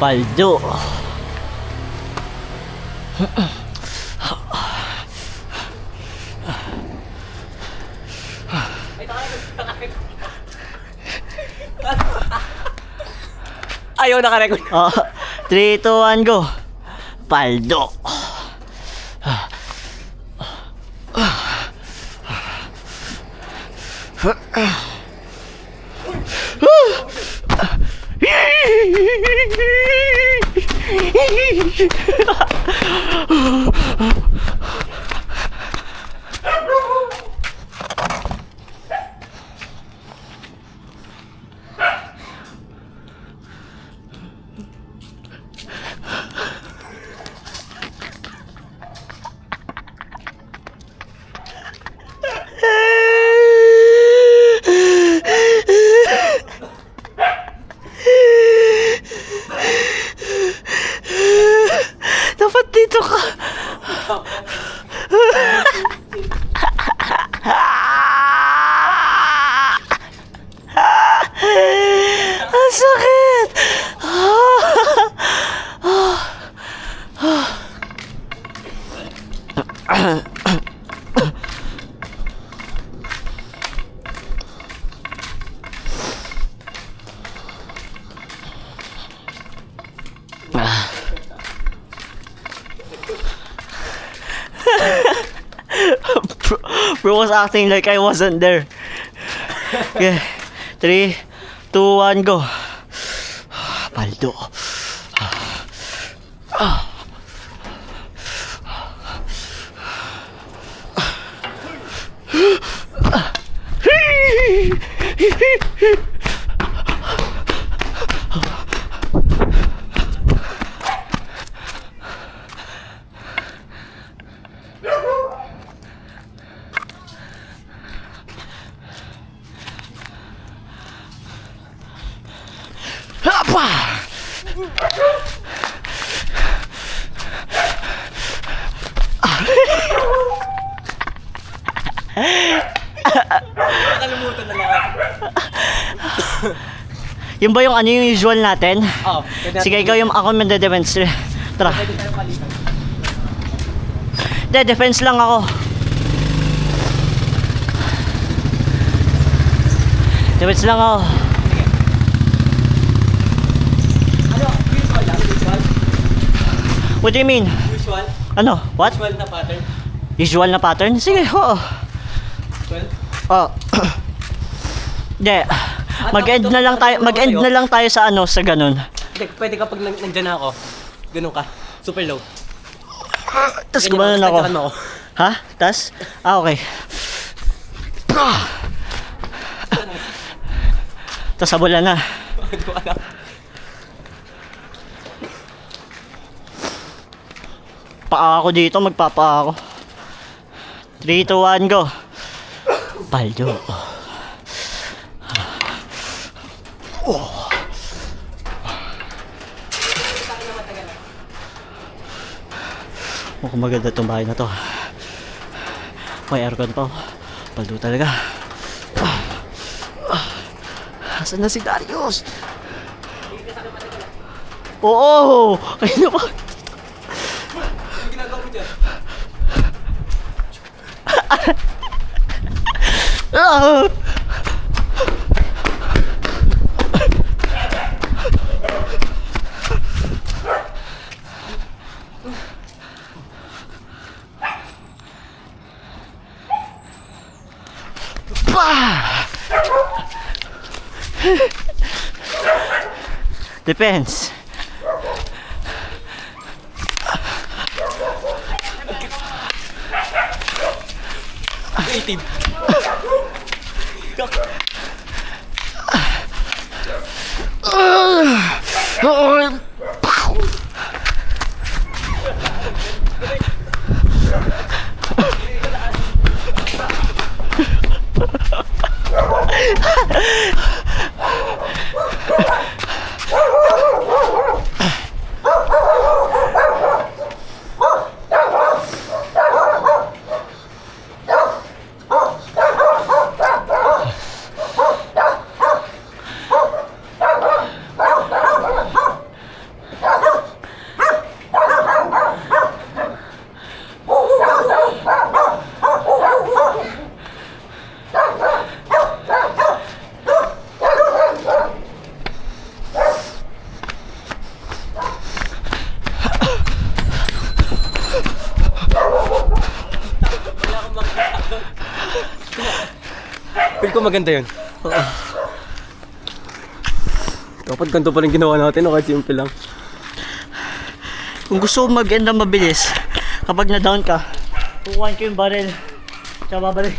Paldo. Ayaw nakarecord. 3, 2, 1, go. Paldo. Dapat dito ka. Ang sakit. Bro was acting like I wasn't there. Okay. 3, 2, 1, go. Paldo. Apa? Nakalimutan na lang. Yung ba yung ano yung usual natin? Oo. Sige, ikaw yung ako magde-defense. Tara. Pwede tayo palitan. Hindi, defense lang ako. Defense lang ako. Ano? Visual lang? Visual? What do you mean? Visual? Ano? What? Visual na pattern? Usual na pattern? Sige, oo. Visual? Oh. Hindi. Mag-end na lang tayo, mag-end na lang tayo sa ano, sa ganun. Hindi, pwede kapag nandyan na ako. Ganun ka. Super low. Tapos Ganyan gumanon ako. tagtakan mo ako. Ha? Tas? Okay. Tapos sabula na. Hindi ko alam. Paa ako dito, magpapaa ako. 3, 2, 1, go. Paldo. Mukhang maganda itong bahay na to. May aircon pa. Paldo talaga. Asan na si Darius? Oo! Ayun na ba? Ano ginagawa mo dyan? Ah! Depends. Creative. Feel ko maganda yun. Oo. Dapat ganito pa rin ginawa natin, o kahit simple lang. Kung gusto mo mag-end na mabilis, kapag na-down ka, kukuhain ko yung barrel, tsaka babalik.